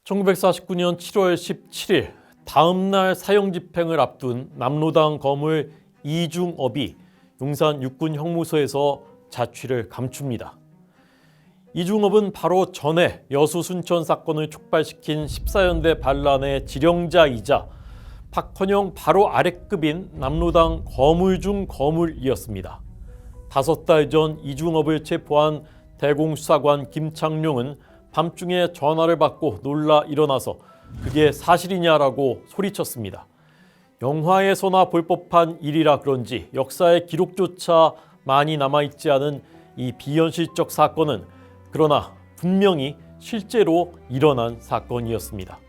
1949년 7월 17일 다음날 사형집행을 앞둔 남로당 거물 이중업이 용산 육군형무소에서 자취를 감춥니다. 이중업은 바로 전에 여수 순천 사건을 촉발시킨 14연대 반란의 지령자이자 박헌영 바로 아래급인 남로당 거물 중 거물이었습니다. 5달 전 이중업을 체포한 대공수사관 김창룡은 밤중에 전화를 받고 놀라 일어나서 그게 사실이냐라고 소리쳤습니다. 영화에서나 볼 법한 일이라 그런지 역사의 기록조차 많이 남아있지 않은 이 비현실적 사건은 그러나 분명히 실제로 일어난 사건이었습니다.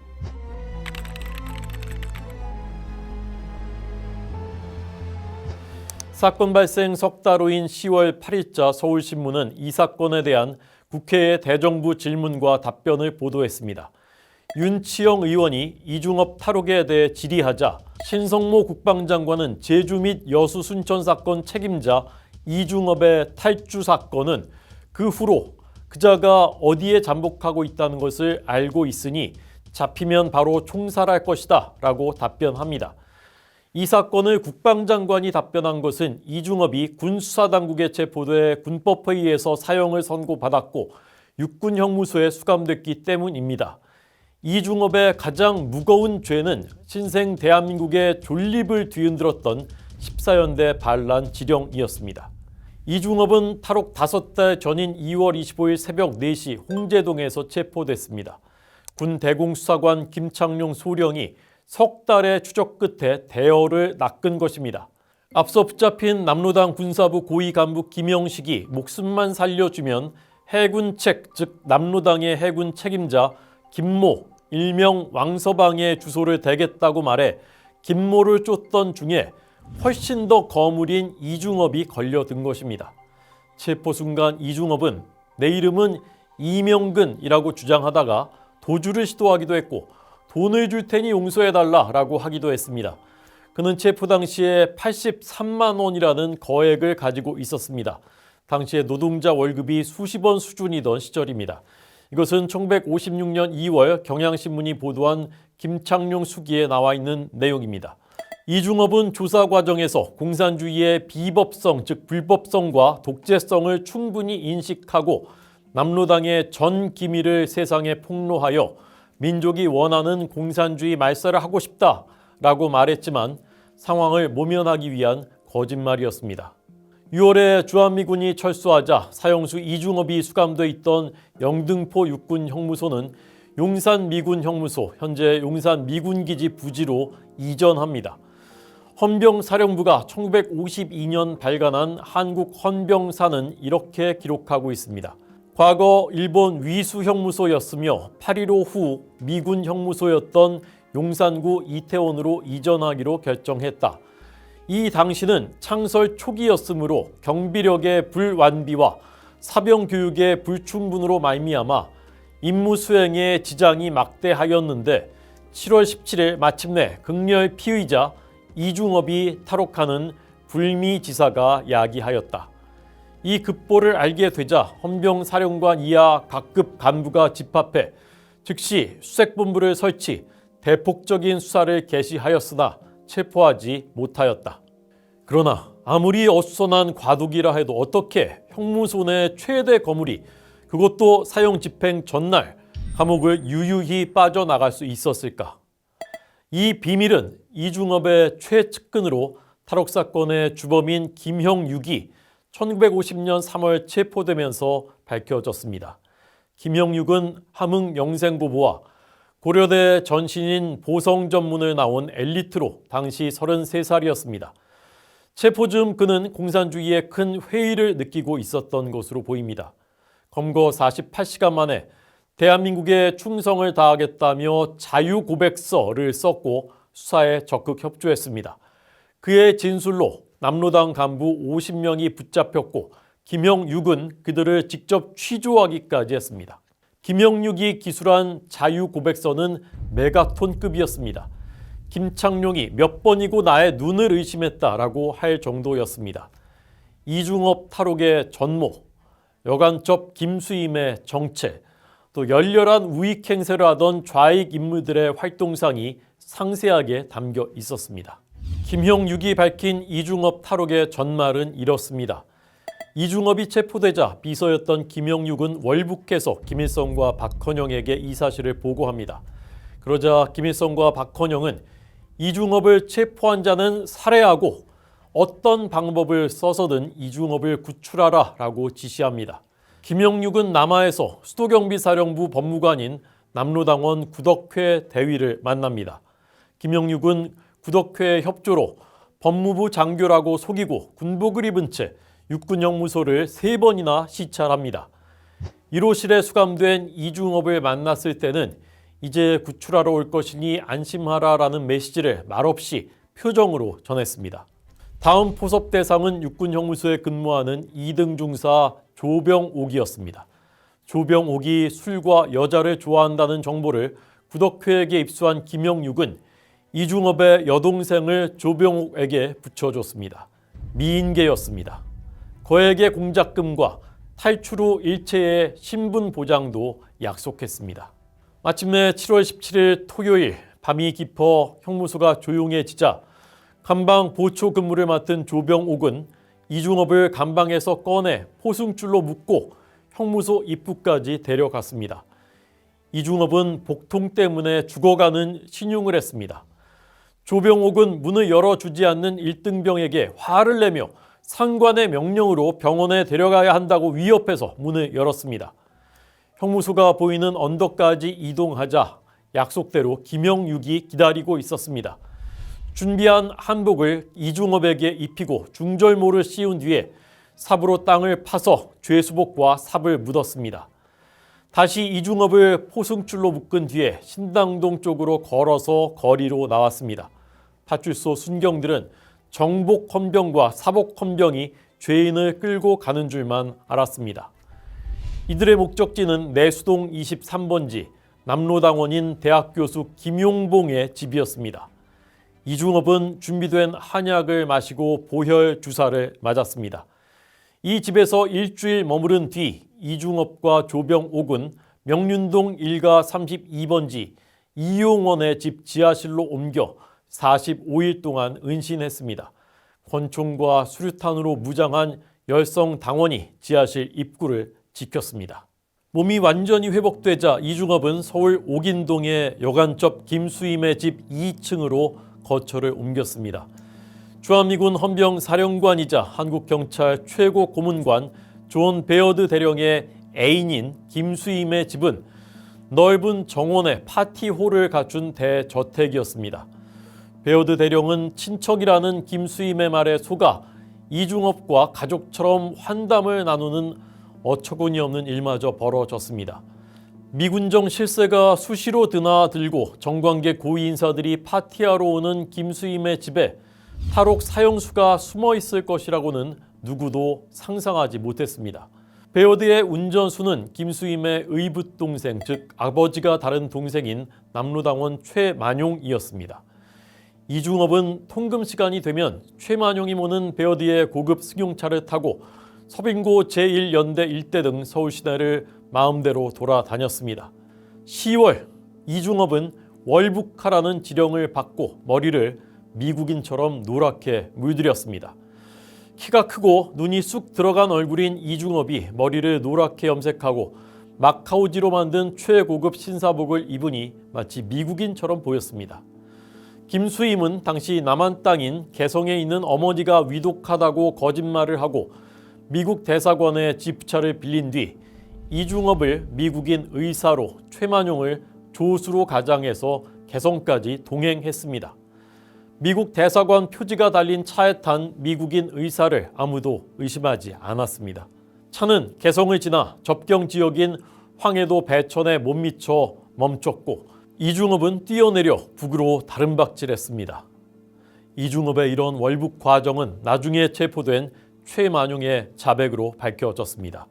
사건 발생 석 달 후인 10월 8일자 서울신문은 이 사건에 대한 국회의 대정부 질문과 답변을 보도했습니다. 윤치영 의원이 이중업 탈옥에 대해 질의하자 신성모 국방장관은 제주 및 여수 순천 사건 책임자 이중업의 탈주 사건은 그 후로 그자가 어디에 잠복하고 있다는 것을 알고 있으니 잡히면 바로 총살할 것이다 라고 답변합니다. 이 사건을 국방장관이 답변한 것은 이중업이 군수사당국에 체포돼 군법회의에서 사형을 선고받았고 육군형무소에 수감됐기 때문입니다. 이중업의 가장 무거운 죄는 신생 대한민국의 존립을 뒤흔들었던 14연대 반란 지령이었습니다. 이중업은 탈옥 5달 전인 2월 25일 새벽 4시 홍제동에서 체포됐습니다. 군 대공수사관 김창룡 소령이 석 달의 추적 끝에 대어를 낚은 것입니다. 앞서 붙잡힌 남로당 군사부 고위 간부 김영식이 목숨만 살려주면 해군책, 즉 남로당의 해군 책임자 김모, 일명 왕서방의 주소를 대겠다고 말해 김모를 쫓던 중에 훨씬 더 거물인 이중업이 걸려든 것입니다. 체포 순간 이중업은 내 이름은 이명근이라고 주장하다가 도주를 시도하기도 했고 돈을 줄 테니 용서해달라라고 하기도 했습니다. 그는 체포 당시에 83만 원이라는 거액을 가지고 있었습니다. 당시에 노동자 월급이 수십 원 수준이던 시절입니다. 이것은 1956년 2월 경향신문이 보도한 김창룡 수기에 나와 있는 내용입니다. 이중업은 조사 과정에서 공산주의의 비법성, 즉 불법성과 독재성을 충분히 인식하고 남로당의 전 기밀을 세상에 폭로하여 민족이 원하는 공산주의 말살을 하고 싶다라고 말했지만 상황을 모면하기 위한 거짓말이었습니다. 6월에 주한미군이 철수하자 사형수 이중업이 수감돼 있던 영등포 육군형무소는 용산미군형무소, 현재 용산미군기지 부지로 이전합니다. 헌병사령부가 1952년 발간한 한국헌병사는 이렇게 기록하고 있습니다. 과거 일본 위수형무소였으며 8.15 후 미군 형무소였던 용산구 이태원으로 이전하기로 결정했다. 이 당시는 창설 초기였으므로 경비력의 불완비와 사병교육의 불충분으로 말미암아 임무 수행에 지장이 막대하였는데 7월 17일 마침내 극렬 피의자 이중업이 탈옥하는 불미지사가 야기하였다. 이 급보를 알게 되자 헌병사령관 이하 각급 간부가 집합해 즉시 수색본부를 설치, 대폭적인 수사를 개시하였으나 체포하지 못하였다. 그러나 아무리 어수선한 과도기라 해도 어떻게 형무소 내 최대 거물이 그것도 사형 집행 전날 감옥을 유유히 빠져나갈 수 있었을까? 이 비밀은 이중업의 최측근으로 탈옥 사건의 주범인 김형육이 1950년 3월 체포되면서 밝혀졌습니다. 김형육은 함흥 영생고보와 고려대 전신인 보성 전문을 나온 엘리트로 당시 33살이었습니다. 체포 즈음 그는 공산주의에 큰 회의를 느끼고 있었던 것으로 보입니다. 검거 48시간 만에 대한민국에 충성을 다하겠다며 자유고백서를 썼고 수사에 적극 협조했습니다. 그의 진술로 남로당 간부 50명이 붙잡혔고 김형육은 그들을 직접 취조하기까지 했습니다. 김형육이 기술한 자유고백서는 메가톤급이었습니다. 김창룡이 몇 번이고 나의 눈을 의심했다라고 할 정도였습니다. 이중업 탈옥의 전모, 여간첩 김수임의 정체, 또 열렬한 우익 행세를 하던 좌익 인물들의 활동상이 상세하게 담겨 있었습니다. 김형육이 밝힌 이중업 탈옥의 전말은 이렇습니다. 이중업이 체포되자 비서였던 김형육은 월북해서 김일성과 박헌영에게 이 사실을 보고합니다. 그러자 김일성과 박헌영은 이중업을 체포한 자는 살해하고 어떤 방법을 써서든 이중업을 구출하라 라고 지시합니다. 김형육은 남하에서 수도경비사령부 법무관인 남로당원 구덕회 대위를 만납니다. 김형육은 구덕회의 협조로 법무부 장교라고 속이고 군복을 입은 채 육군형무소를 3번이나 시찰합니다. 1호실에 수감된 이중업을 만났을 때는 이제 구출하러 올 것이니 안심하라라는 메시지를 말없이 표정으로 전했습니다. 다음 포섭 대상은 육군형무소에 근무하는 2등 중사 조병옥이었습니다. 조병옥이 술과 여자를 좋아한다는 정보를 구덕회에게 입수한 김형육은 이중업의 여동생을 조병옥에게 붙여줬습니다. 미인계였습니다. 거액의 공작금과 탈출 후 일체의 신분 보장도 약속했습니다. 마침내 7월 17일 토요일 밤이 깊어 형무소가 조용해지자 감방 보초 근무를 맡은 조병옥은 이중업을 감방에서 꺼내 포승줄로 묶고 형무소 입구까지 데려갔습니다. 이중업은 복통 때문에 죽어가는 신용을 했습니다. 조병옥은 문을 열어주지 않는 1등병에게 화를 내며 상관의 명령으로 병원에 데려가야 한다고 위협해서 문을 열었습니다. 형무소가 보이는 언덕까지 이동하자 약속대로 김형육이 기다리고 있었습니다. 준비한 한복을 이중업에게 입히고 중절모를 씌운 뒤에 삽으로 땅을 파서 죄수복과 삽을 묻었습니다. 다시 이중업을 포승줄로 묶은 뒤에 신당동 쪽으로 걸어서 거리로 나왔습니다. 파출소 순경들은 정복 헌병과 사복 헌병이 죄인을 끌고 가는 줄만 알았습니다. 이들의 목적지는 내수동 23번지 남로당원인 대학교수 김용봉의 집이었습니다. 이중업은 준비된 한약을 마시고 보혈 주사를 맞았습니다. 이 집에서 일주일 머무른 뒤 이중업과 조병옥은 명륜동 1가 32번지 이용원의 집 지하실로 옮겨 45일 동안 은신했습니다. 권총과 수류탄으로 무장한 열성 당원이 지하실 입구를 지켰습니다. 몸이 완전히 회복되자 이중업은 서울 옥인동의 여간첩 김수임의 집 2층으로 거처를 옮겼습니다. 주한미군 헌병사령관이자 한국경찰 최고 고문관 존 베어드 대령의 애인인 김수임의 집은 넓은 정원에 파티홀을 갖춘 대저택이었습니다. 베어드 대령은 친척이라는 김수임의 말에 속아 이중업과 가족처럼 환담을 나누는 어처구니없는 일마저 벌어졌습니다. 미군정 실세가 수시로 드나들고 정관계 고위 인사들이 파티하러 오는 김수임의 집에 탈옥 사형수가 숨어 있을 것이라고는 누구도 상상하지 못했습니다. 베어드의 운전수는 김수임의 의붓 동생, 즉 아버지가 다른 동생인 남로당원 최만용이었습니다. 이중업은 통금 시간이 되면 최만용이 모는 베어드의 고급 승용차를 타고 서빙고 제1연대 일대 등 서울 시내를 마음대로 돌아다녔습니다. 10월 이중업은 월북하라는 지령을 받고 머리를 미국인처럼 노랗게 물들였습니다. 키가 크고 눈이 쑥 들어간 얼굴인 이중업이 머리를 노랗게 염색하고 마카오지로 만든 최고급 신사복을 입으니 마치 미국인처럼 보였습니다. 김수임은 당시 남한 땅인 개성에 있는 어머니가 위독하다고 거짓말을 하고 미국 대사관에 집차를 빌린 뒤 이중업을 미국인 의사로 최만용을 조수로 가장해서 개성까지 동행했습니다. 미국 대사관 표지가 달린 차에 탄 미국인 의사를 아무도 의심하지 않았습니다. 차는 개성을 지나 접경 지역인 황해도 배천에 못 미쳐 멈췄고 이중업은 뛰어내려 북으로 다름박질했습니다. 이중업의 이런 월북 과정은 나중에 체포된 최만용의 자백으로 밝혀졌습니다.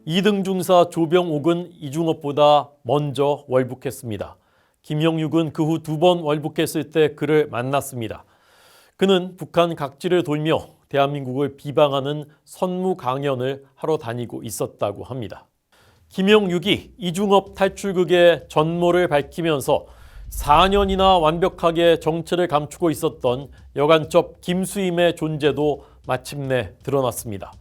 2등 중사 조병옥은 이중업보다 먼저 월북했습니다. 김형육은 그 후 2번 월북했을 때 그를 만났습니다. 그는 북한 각지를 돌며 대한민국을 비방하는 선무 강연을 하러 다니고 있었다고 합니다. 김영육이 이중업 탈출극의 전모를 밝히면서 4년이나 완벽하게 정체를 감추고 있었던 여간첩 김수임의 존재도 마침내 드러났습니다.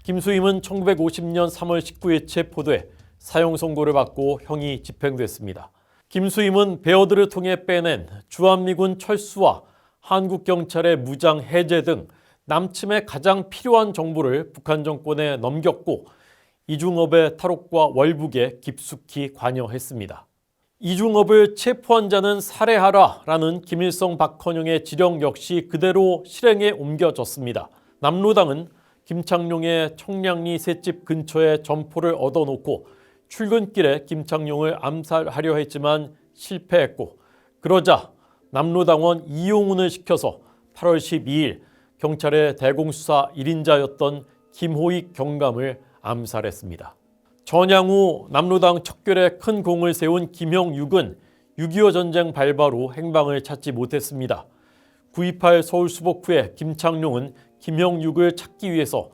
김수임은 1950년 3월 19일 체포돼 사형 선고를 받고 형이 집행됐습니다. 김수임은 베어드를 통해 빼낸 주한미군 철수와 한국경찰의 무장 해제 등 남침에 가장 필요한 정보를 북한 정권에 넘겼고 이중업의 탈옥과 월북에 깊숙이 관여했습니다. 이중업을 체포한 자는 살해하라라는 김일성 박헌영의 지령 역시 그대로 실행에 옮겨졌습니다. 남로당은 김창룡의 청량리 셋집 근처에 점포를 얻어놓고 출근길에 김창룡을 암살하려 했지만 실패했고, 그러자 남로당원 이용훈을 시켜서 8월 12일 경찰의 대공수사 1인자였던 김호익 경감을 암살했습니다. 전향 후 남로당 척결에 큰 공을 세운 김영육은 6.25 전쟁 발발 후 행방을 찾지 못했습니다. 9.28 서울 수복 후에 김창룡은 김영육을 찾기 위해서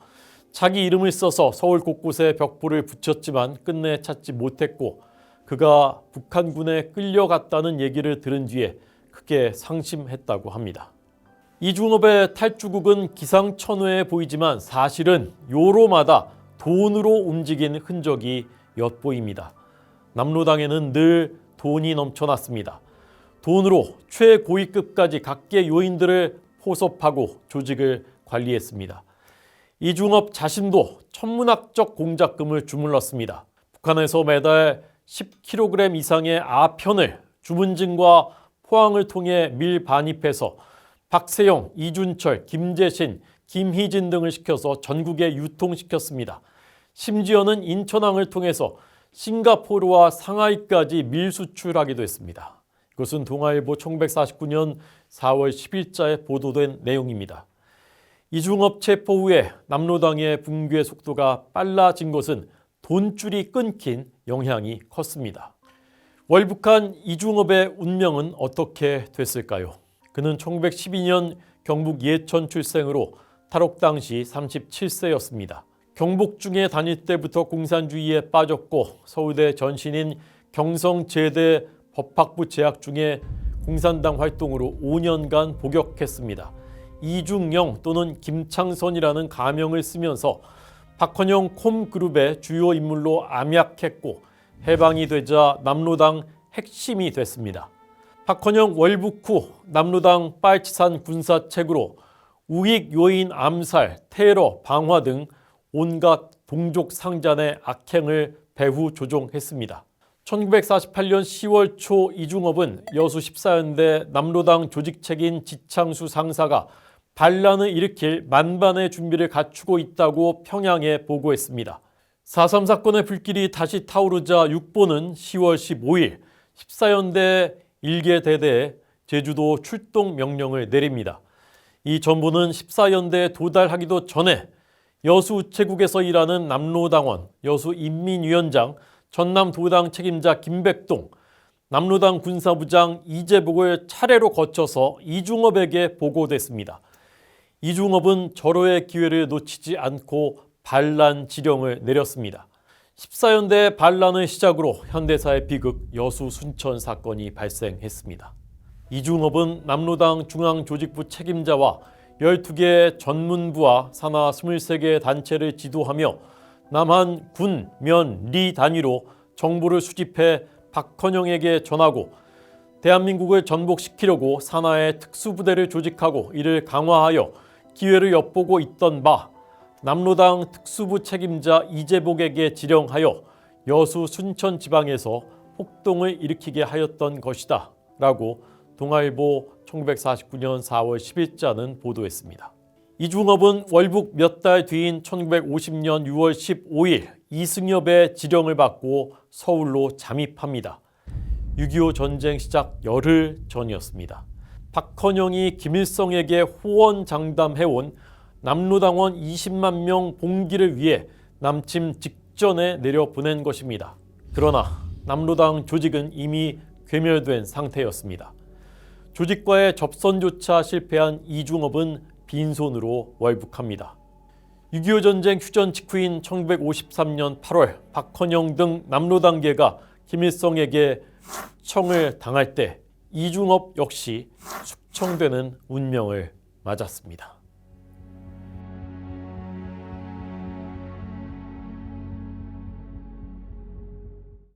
자기 이름을 써서 서울 곳곳에 벽보를 붙였지만 끝내 찾지 못했고, 그가 북한군에 끌려갔다는 얘기를 들은 뒤에 크게 상심했다고 합니다. 이중업의 탈주국은 기상천외해 보이지만 사실은 요로마다 돈으로 움직인 흔적이 엿보입니다. 남로당에는 늘 돈이 넘쳐났습니다. 돈으로 최고위급까지 각계 요인들을 포섭하고 조직을 관리했습니다. 이중업 자신도 천문학적 공작금을 주물렀습니다. 북한에서 매달 10kg 이상의 아편을 주문진과 포항을 통해 밀반입해서 박세영, 이준철, 김재신, 김희진 등을 시켜서 전국에 유통시켰습니다. 심지어는 인천항을 통해서 싱가포르와 상하이까지 밀수출하기도 했습니다. 이것은 동아일보 1949년 4월 10일자에 보도된 내용입니다. 이중업 체포 후에 남로당의 붕괴 속도가 빨라진 것은 돈줄이 끊긴 영향이 컸습니다. 월북한 이중업의 운명은 어떻게 됐을까요? 그는 1912년 경북 예천 출생으로 탈옥 당시 37세였습니다. 경복 중에 다닐 때부터 공산주의에 빠졌고 서울대 전신인 경성제대 법학부 재학 중에 공산당 활동으로 5년간 복역했습니다. 이중영 또는 김창선이라는 가명을 쓰면서 박헌영 콤그룹의 주요 인물로 암약했고 해방이 되자 남로당 핵심이 됐습니다. 박헌영 월북 후 남로당 빨치산 군사책으로 우익 요인 암살, 테러, 방화 등 온갖 동족 상잔의 악행을 배후 조종했습니다. 1948년 10월 초 이중업은 여수 14연대 남로당 조직책인 지창수 상사가 반란을 일으킬 만반의 준비를 갖추고 있다고 평양에 보고했습니다. 4.3 사건의 불길이 다시 타오르자 육보는 10월 15일 14연대 일개 대대에 제주도 출동 명령을 내립니다. 이 전보는 14연대에 도달하기도 전에 여수 우체국에서 일하는 남로당원, 여수인민위원장, 전남도당 책임자 김백동, 남로당 군사부장 이재복을 차례로 거쳐서 이중업에게 보고됐습니다. 이중업은 절호의 기회를 놓치지 않고 반란 지령을 내렸습니다. 14연대 반란을 시작으로 현대사의 비극 여수 순천 사건이 발생했습니다. 이중업은 남로당 중앙조직부 책임자와 12개의 전문부와 산하 23개의 단체를 지도하며 남한 군, 면, 리 단위로 정보를 수집해 박헌영에게 전하고 대한민국을 전복시키려고 산하의 특수부대를 조직하고 이를 강화하여 기회를 엿보고 있던 바 남로당 특수부 책임자 이재복에게 지령하여 여수 순천 지방에서 폭동을 일으키게 하였던 것이다 라고 동아일보 1949년 4월 10일자는 보도했습니다. 이중업은 월북 몇 달 뒤인 1950년 6월 15일 이승엽의 지령을 받고 서울로 잠입합니다. 6.25 전쟁 시작 열흘 전이었습니다. 박헌영이 김일성에게 호언장담해온 남로당원 20만 명 봉기를 위해 남침 직전에 내려보낸 것입니다. 그러나 남로당 조직은 이미 괴멸된 상태였습니다. 조직과의 접선조차 실패한 이중업은 빈손으로 월북합니다. 6.25 전쟁 휴전 직후인 1953년 8월 박헌영 등 남로단계가 김일성에게 숙청을 당할 때 이중업 역시 숙청되는 운명을 맞았습니다.